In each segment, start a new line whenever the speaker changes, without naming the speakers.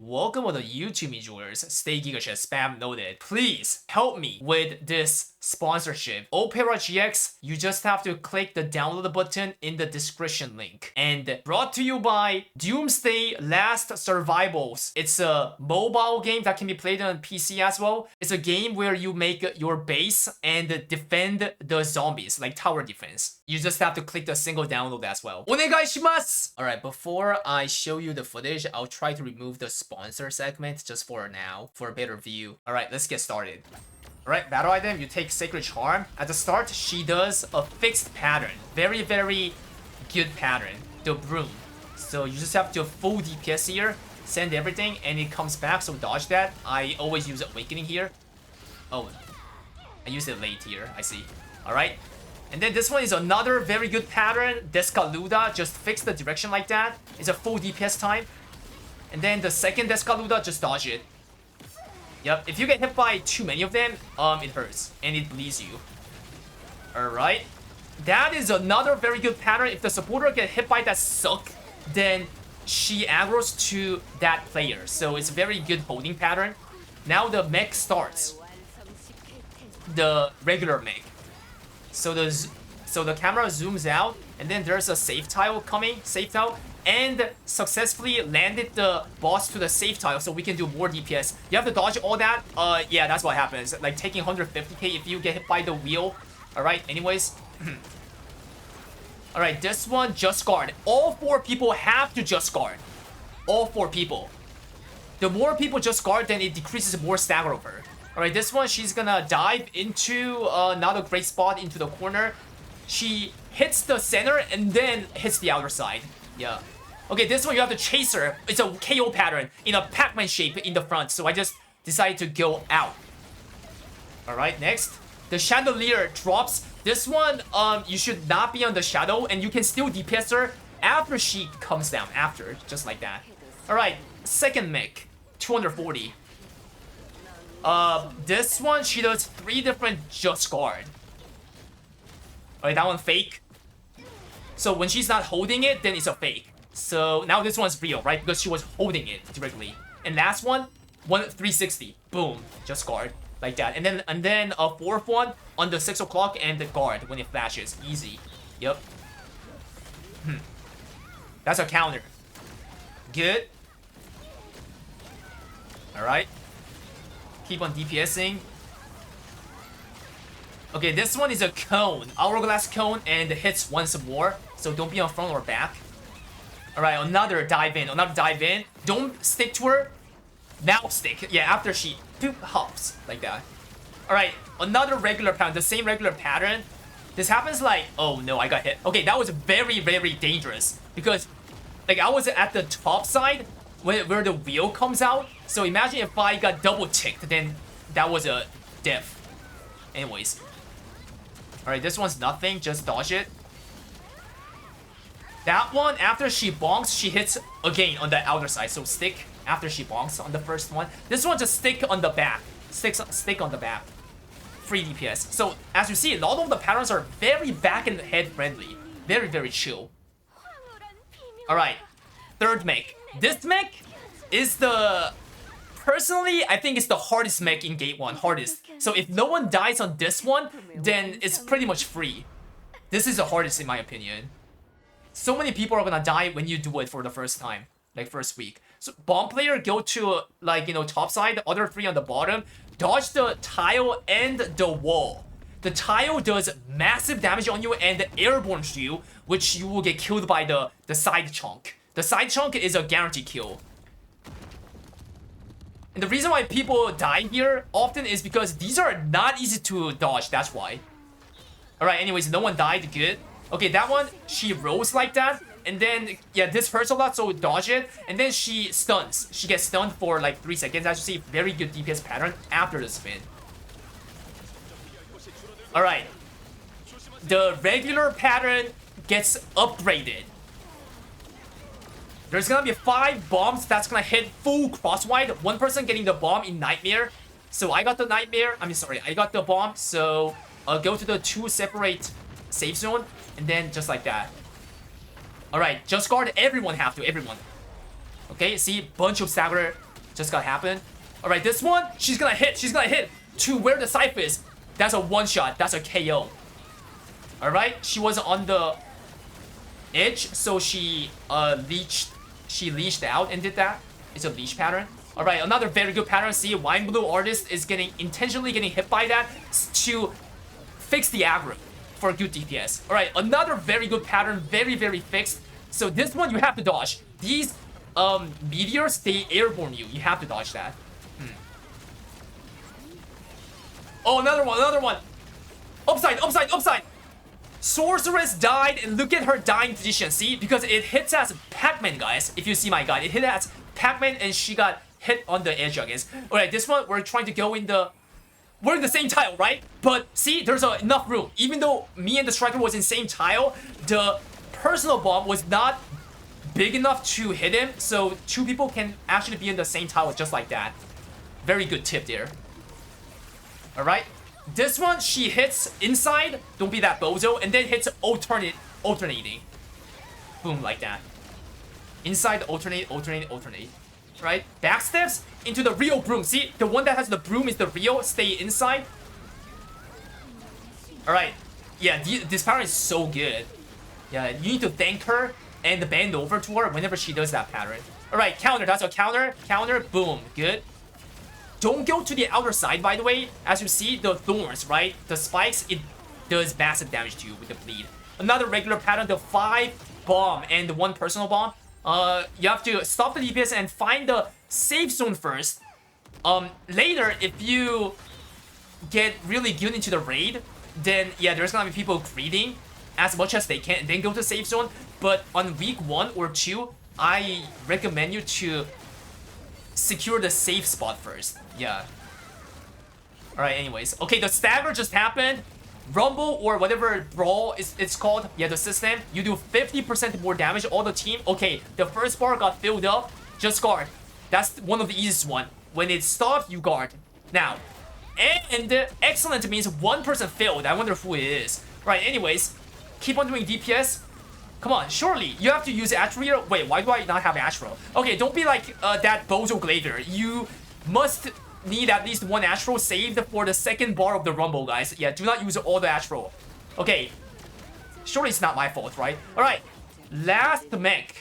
Welcome to the YouTube enjoyers. Stay GigaChad spam noted. Please help me with this sponsorship. Opera GX, you just have to click the download button in the description link. And brought to you by Doomsday Last Survivals. It's a mobile game that can be played on PC as well. It's a game where you make your base and defend the zombies, like tower defense. You just have to click the single download as well. Onegaishimasu! Alright, before I show you the footage, I'll try to remove the sponsor segment just for now, for a better view. Alright, let's get started. Alright, battle item, you take Sacred Charm. At the start, she does a fixed pattern. Very, very good pattern. The Broom. So you just have to full DPS here, send everything, and it comes back, so dodge that. I always use Awakening here. Oh, I used it late here, I see. Alright. And then this one is another very good pattern. Descaluda, just fix the direction like that. It's a full DPS time. And then the second Descaluda, just dodge it. Yep, if you get hit by too many of them, it hurts. And it bleeds you. Alright. That is another very good pattern. If the supporter get hit by that suck, then she aggroes to that player. So it's a very good holding pattern. Now the mech starts. The regular mech. So the camera zooms out, and then there's a safe tile coming, safe tile, and successfully landed the boss to the safe tile, so we can do more DPS. You have to dodge all that. Yeah, that's what happens. Like taking 150k if you get hit by the wheel. All right. Anyways, all right. This one just guard. All 4 people have to just guard. All 4 people. The more people just guard, then it decreases more stagger over. Alright, this one, she's gonna dive into not a great spot into the corner. She hits the center and then hits the outer side. Yeah. Okay, this one you have to chase her. It's a KO pattern in a Pac-Man shape in the front. So I just decided to go out. Alright, next. The Chandelier drops. This one, you should not be on the shadow and you can still DPS her after she comes down. After, just like that. Alright, second mech. 240. This one, she does 3 different just guard. Alright, that one fake. So when she's not holding it, then it's a fake. So now this one's real, right? Because she was holding it directly. And last one, 360. Boom, just guard. Like that. And then a 4th one on the 6 o'clock and the guard when it flashes. Easy. Yep. That's a counter. Good. Alright. Keep on DPSing. Okay, this one is a cone. Hourglass cone and hits once more. So don't be on front or back. Alright, another dive in. Another dive in. Don't stick to her. Now stick. Yeah, after she hops. Like that. Alright, another regular pattern. The same regular pattern. This happens like... Oh no, I got hit. Okay, that was very, very dangerous. Because like I was at the top side where the wheel comes out. So imagine if I got double ticked, then that was a death. Anyways. Alright, this one's nothing, just dodge it. That one, after she bonks, she hits again on the outer side. So stick after she bonks on the first one. This one just stick on the back. Stick on the back. Free DPS. So as you see, a lot of the patterns are very back and head friendly. Very, very chill. Alright. Third mech. This mech is the... Personally, I think it's the hardest mech in Gate 1. Hardest. So if no one dies on this one, then it's pretty much free. This is the hardest in my opinion. So many people are gonna die when you do it for the first time. Like first week. So bomb player go to like, you know, top side. The other 3 on the bottom. Dodge the tile and the wall. The tile does massive damage on you and airbornes you, which you will get killed by the side chunk. The side chunk is a guaranteed kill. And the reason why people die here often is because these are not easy to dodge, that's why. Alright, anyways, no one died, good. Okay, that one, she rolls like that. And then, yeah, this hurts a lot, so dodge it. And then she stuns. She gets stunned for like 3 seconds. As you see, very good DPS pattern after the spin. Alright. The regular pattern gets upgraded. There's gonna be 5 bombs that's gonna hit full crosswide. 1 person getting the bomb in Nightmare. So I got the Nightmare. I got the bomb. So I'll go to the 2 separate safe zone. And then just like that. Alright, just guard. Everyone have to. Everyone. Okay, see? Bunch of stagger just gonna happen. Alright, this one, she's gonna hit to where the scythe is. That's a one-shot, that's a KO. Alright, she was on the edge, so she leashed out and did that. It's a leash pattern. Alright, another very good pattern. See, Wine Blue Artist is intentionally getting hit by that to fix the aggro for good DPS. Alright, another very good pattern, very, very fixed. So this one you have to dodge. These meteors, they airborne you. You have to dodge that. Oh, another one. Upside. Sorceress died, and look at her dying position. See, because it hits as Pac-Man, guys. If you see my guide, it hit as Pac-Man, and she got hit on the edge, I guess. Alright, this one we're trying to go in the. We're in the same tile, right? But see, there's enough room. Even though me and the striker was in same tile, the personal bomb was not big enough to hit him. So 2 people can actually be in the same tile just like that. Very good tip there. Alright. This one, she hits inside. Don't be that bozo. And then hits alternating. Boom, like that. Inside, alternate. Right? Backsteps into the Rio broom. See, the one that has the broom is the Rio. Stay inside. Alright. Yeah, this pattern is so good. Yeah, you need to thank her and bend over to her whenever she does that pattern. Alright, counter. That's a counter. Counter. Boom. Good. Don't go to the outer side, by the way. As you see, the thorns, right? The spikes, it does massive damage to you with the bleed. Another regular pattern, the 5 bomb and the 1 personal bomb. You have to stop the DPS and find the safe zone first. Later, if you get really good into the raid, then yeah, there's gonna be people greeting as much as they can and then go to safe zone. But on week 1 or 2, I recommend you to secure the safe spot first. Yeah. Alright, anyways. Okay, the stagger just happened. Rumble or whatever brawl it's called. Yeah, the system. You do 50% more damage, all the team. Okay, the first bar got filled up. Just guard. That's one of the easiest one. When it stops, you guard. Now. And excellent means 1 person failed. I wonder who it is. Right, anyways. Keep on doing DPS. Come on, surely you have to use Atrio. Wait, why do I not have Astro? Okay, don't be like that Bozo Glaiver. You must need at least 1 Astro saved for the second bar of the Rumble, guys. Yeah, do not use all the Astro. Okay, surely it's not my fault, right? Alright, last mech.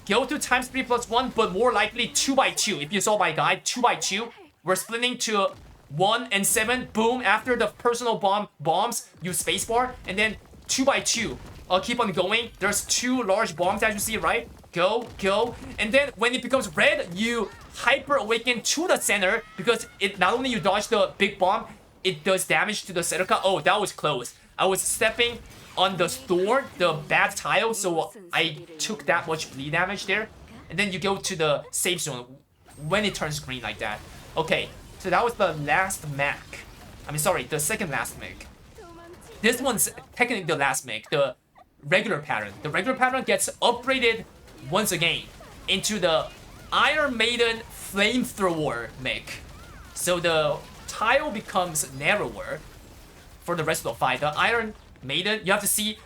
Go to ×3+1, but more likely 2x2. If you saw my guide, 2x2. We're splitting to 1 and 7. Boom, after the personal bombs, use spacebar, and then 2x2. Keep on going. There's 2 large bombs as you see, right? Go. And then when it becomes red, you hyper awaken to the center because it not only you dodge the big bomb, it does damage to the Serca. Oh, that was close. I was stepping on the thorn, the bad tile, so I took that much bleed damage there. And then you go to the safe zone when it turns green like that. Okay, so that was the last mech. The second last mech. This one's technically the last mech, the regular pattern. The regular pattern gets upgraded once again into the Iron Maiden Flamethrower mech. So the tile becomes narrower for the rest of the fight. The Iron Maiden, you have to see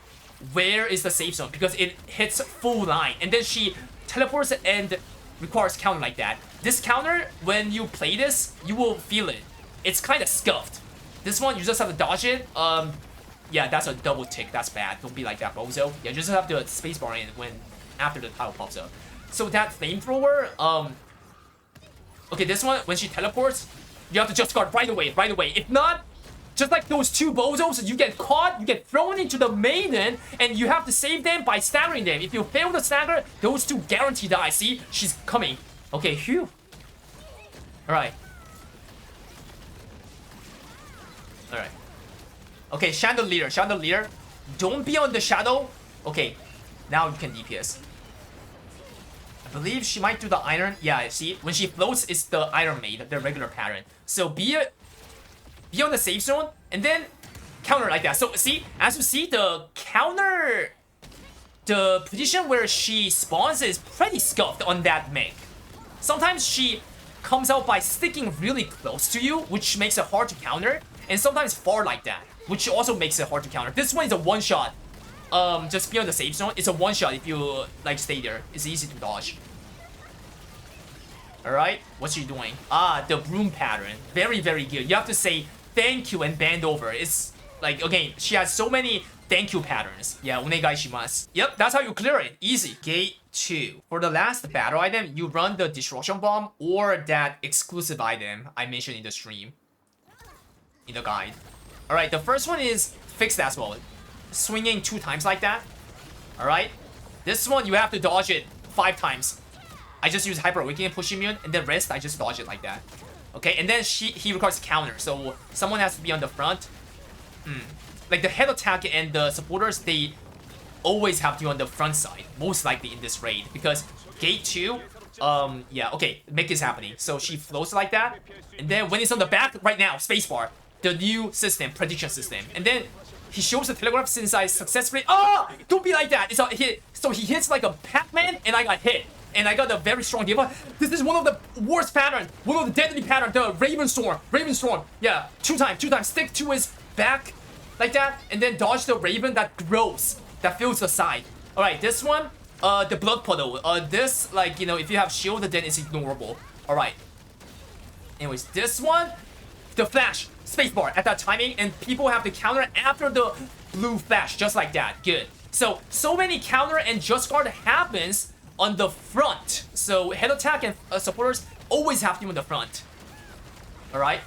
where is the safe zone because it hits full line. And then she teleports and requires counter like that. This counter, when you play this, you will feel it. It's kind of scuffed. This one, you just have to dodge it. Yeah, that's a double tick. That's bad. Don't be like that, bozo. Yeah, you just have to spacebar in when after the tile pops up. So that flamethrower, okay, this one, when she teleports, you have to just guard right away. If not, just like those 2 bozos, you get caught, you get thrown into the maiden, and you have to save them by staggering them. If you fail the stagger, those 2 guarantee die. See, she's coming. Okay, phew. Alright. Okay, Chandelier. Don't be on the shadow. Okay, now you can DPS. I believe she might do the iron. Yeah, see, when she floats, it's the Iron Maid, the regular pattern. So be on the safe zone, and then counter like that. So see, as you see, the counter, the position where she spawns is pretty scuffed on that mech. Sometimes she comes out by sticking really close to you, which makes it hard to counter, and sometimes far like that, which also makes it hard to counter. This one is a one-shot. Just be on the safe zone. It's a one-shot if you, like, stay there. It's easy to dodge. Alright, what's she doing? Ah, the broom pattern. Very, very good. You have to say thank you and bend over. It's like, again, she has so many thank you patterns. Yeah, onegai shimasu. Yep, that's how you clear it. Easy. Gate 2. For the last battle item, you run the destruction bomb or that exclusive item I mentioned in the stream. In the guide. Alright, the first one is fixed as well. Swinging 2 times like that. Alright. This one, you have to dodge it 5 times. I just use Hyper Awakening and Push Immune, and then rest, I just dodge it like that. Okay, and then he requires counter, so someone has to be on the front. Like the head attack and the supporters, they always have to be on the front side, most likely in this raid, because gate 2, yeah, okay, make this happening. So she floats like that, and then when it's on the back, right now, spacebar, the new system, prediction system, and then he shows the telegraph since I successfully, don't be like that. It's a hit. So he hits like a Pac-Man, and I got hit. And I got a very strong debuff. This is one of the worst patterns. One of the deadly patterns. The Raven Storm. Raven Storm. Yeah. 2 times. Stick to his back. Like that. And then dodge the Raven that grows. That fills the side. Alright, this one. The Blood Puddle. This, like, you know, if you have shield, then it's ignorable. Alright. Anyways, this one. The Flash. Spacebar at that timing. And people have to counter after the blue flash. Just like that. Good. So many counter and just guard happens on the front. So head attack and supporters always have to be on the front. Alright.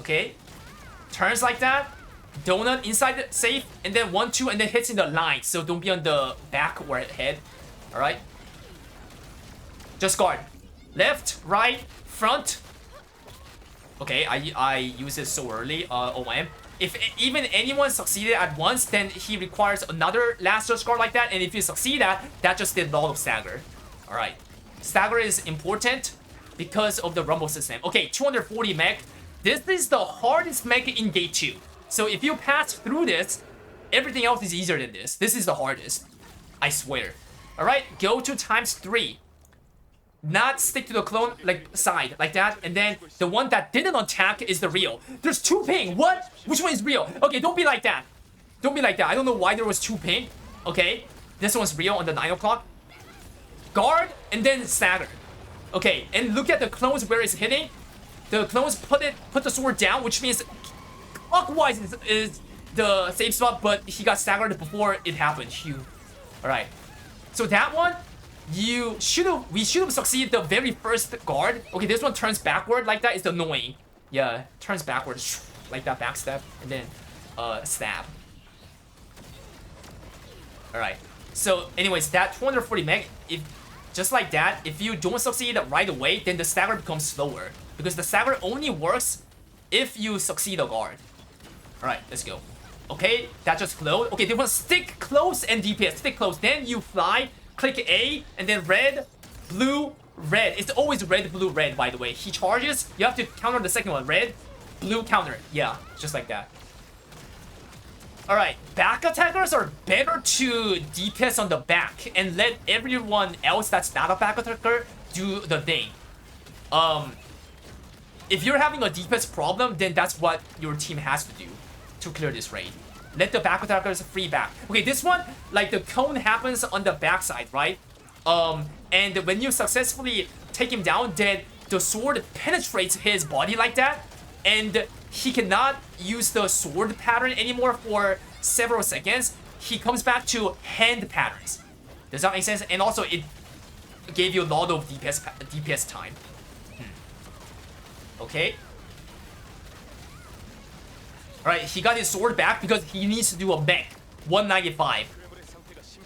Okay. Turns like that. Donut inside the safe. And then 1-2 and then hits in the line. So don't be on the back or head. Alright. Just guard. Left, right, front. Okay, I use it so early. OM. If even anyone succeeded at once, then he requires another last just guard like that. And if you succeed that just did a lot of stagger. Alright. Stagger is important because of the rumble system. Okay, 240 mech. This is the hardest mech in gate 2. So if you pass through this, everything else is easier than this. This is the hardest. I swear. Alright, go to ×3. Not stick to the clone like side like that, and then the one that didn't attack is the real. There's 2 ping. What? Which one is real? Okay, don't be like that. Don't be like that. I don't know why there was 2 ping. Okay, this one's real on the 9 o'clock. Guard and then stagger. Okay, and look at the clones where it's hitting. The clones put the sword down, which means clockwise is the safe spot, but he got staggered before it happened. Phew. All right. So that one. We should have succeeded the very first guard. Okay, this one turns backward like that. It's annoying. Yeah, turns backwards like that, backstep, and then stab. Alright. So anyways, that 240 mech, if just like that, if you don't succeed right away, then the stagger becomes slower. Because the stagger only works if you succeed a guard. Alright, let's go. Okay, that just flowed. Okay, they want to stick close and DPS. Stick close, then you fly. Click A, and then red, blue, red. It's always red, blue, red, by the way. He charges, you have to counter the second one. Red, blue, counter. Yeah, just like that. Alright, back attackers are better to DPS on the back and let everyone else that's not a back attacker do the thing. If you're having a DPS problem, then that's what your team has to do to clear this raid. Let the back attackers free back. Okay, this one, like the cone happens on the backside, right? And when you successfully take him down, then the sword penetrates his body like that. And he cannot use the sword pattern anymore for several seconds. He comes back to hand patterns. Does that make sense? And also, it gave you a lot of DPS time. Okay. Alright, he got his sword back because he needs to do a mech. 195.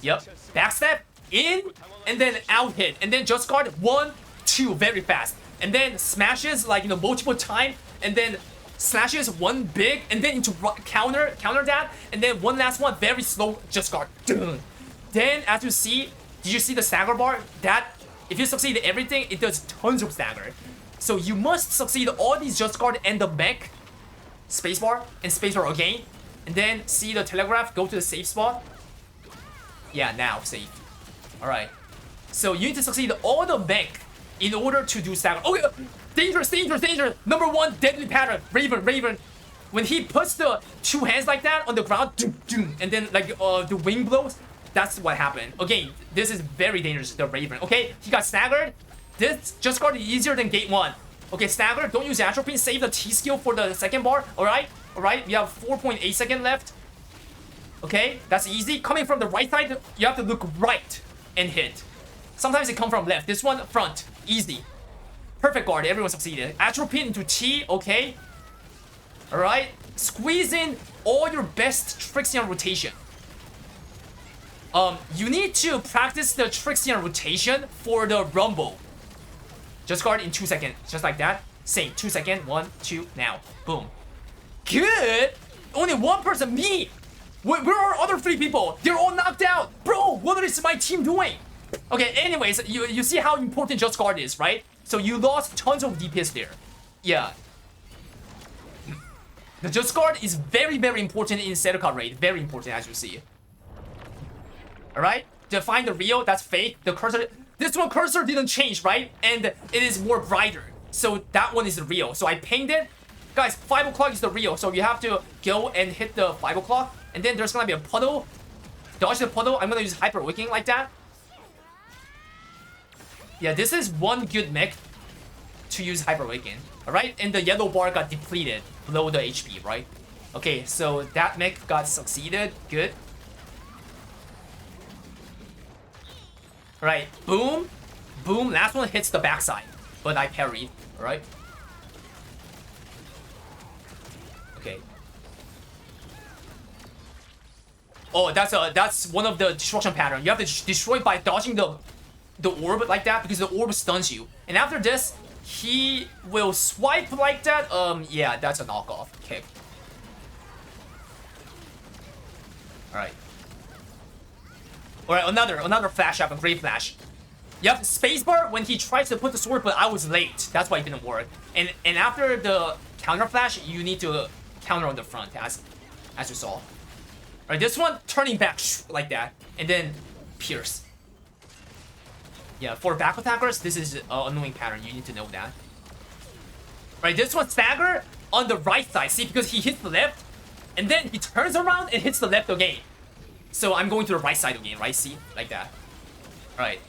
Yep. Backstep, in, and then out hit. And then just guard 1, 2 very fast. And then smashes like, you know, multiple times. And then slashes 1 big. And then into counter that. And then one last one, very slow, just guard. Then as you see, did you see the stagger bar? That, if you succeed everything, it does tons of stagger. So you must succeed all these just guard and the mech. Spacebar and spacebar again, and then see the telegraph, go to the safe spot. Yeah, now safe. Alright. So you need to succeed all the mech in order to do stagger. Okay, dangerous. Number 1, deadly pattern. Raven. When he puts the 2 hands like that on the ground, and then like the wing blows, That's what happened. Again, this is very dangerous, the Raven. Okay, he got staggered. This just got easier than gate 1. Okay, stagger, don't use atropine, save the T skill for the second bar. Alright, we have 4.8 seconds left. Okay, that's easy. Coming from the right side, you have to look right and hit. Sometimes it comes from left. This one, front. Easy. Perfect guard, everyone succeeded. Atropine into T, okay. Alright, squeeze in all your best Trixian rotation. You need to practice the Trixian rotation for the Rumble. Just guard in 2 seconds, just like that. Same, 2 seconds, 1, 2, now. Boom. Good! Only one person, me! Where are other 3 people? They're all knocked out! Bro, what is my team doing? Okay, anyways, you see how important Just Guard is, right? So you lost tons of DPS there. Yeah. The Just Guard is very, very important in Serca raid. Very important, as you see. Alright? Define the real, that's fake. The cursor... This one cursor didn't change, right? And it is more brighter. So that one is the real. So I pinged it. Guys, 5 o'clock is the real. So you have to go and hit the 5 o'clock. And then there's gonna be a puddle. Dodge the puddle. I'm gonna use Hyper Wicking like that. Yeah, this is one good mech to use Hyper Wicking. Alright? And the yellow bar got depleted below the HP, right? Okay, so that mech got succeeded. Good. Alright, boom. Boom. Last one hits the backside. But I parried. Alright? Okay. Oh, that's one of the destruction patterns. You have to destroy by dodging the orb like that because the orb stuns you. And after this, he will swipe like that. Yeah, that's a knockoff. Okay. Alright. Alright, another flash up, a great flash. Yep, spacebar when he tries to put the sword, but I was late. That's why it didn't work. And after the counter flash, you need to counter on the front, as you saw. Alright, this one turning back like that, and then pierce. Yeah, for back attackers, this is an annoying pattern. You need to know that. Right, this one stagger on the right side. See, because he hits the left, and then he turns around and hits the left again. So I'm going to the right side again, right? See? Like that. Alright.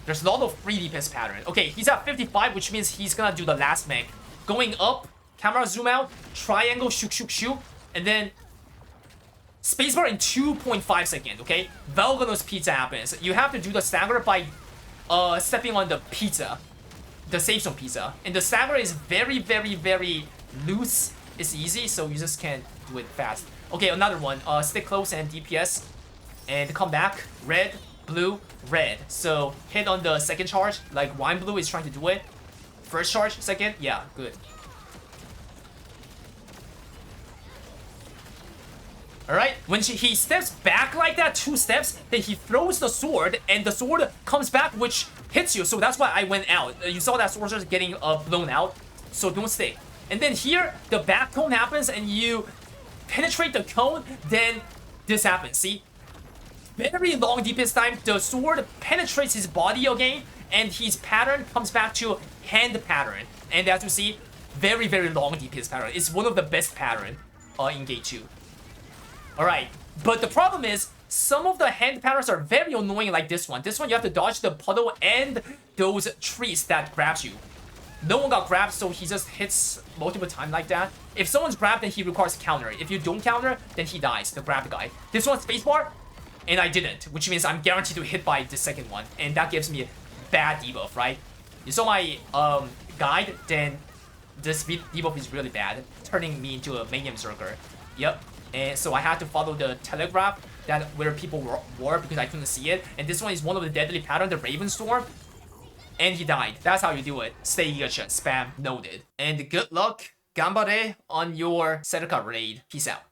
There's a lot of free DPS pattern. Okay, he's at 55, which means he's gonna do the last mech. Going up, camera zoom out, triangle, shoot, and then spacebar in 2.5 seconds, okay? Valganos pizza happens. You have to do the stagger by stepping on the pizza. The safe zone pizza. And the stagger is very, very, very loose. It's easy, so you just can't do it fast. Okay, another one. Stick close and DPS. And come back. Red, blue, red. So hit on the second charge, like wine blue is trying to do it. First charge, second, yeah, good. Alright, when he steps back like that, 2 steps, then he throws the sword, and the sword comes back, which hits you. So that's why I went out. You saw that sword just getting blown out, so don't stay. And then here, the back cone happens, and you penetrate the cone, then this happens, see? Very long DPS time, the sword penetrates his body again, and his pattern comes back to hand pattern. And as you see, very, very long DPS pattern. It's one of the best pattern in Gate 2. Alright, but the problem is, some of the hand patterns are very annoying like this one. This one you have to dodge the puddle and those trees that grabs you. No one got grabbed, so he just hits multiple times like that. If someone's grabbed, then he requires counter. If you don't counter, then he dies, the grabbed guy. This one's spacebar, and I didn't, which means I'm guaranteed to hit by the second one. And that gives me a bad debuff, right? You saw my guide, then this debuff is really bad, turning me into a Manium Zerker. Yep. And so I had to follow the telegraph that where people were because I couldn't see it. And this one is one of the deadly pattern, the Raven Storm. And he died. That's how you do it. Stay GigaChad, spam, noted. And good luck, gambare, on your Serca raid. Peace out.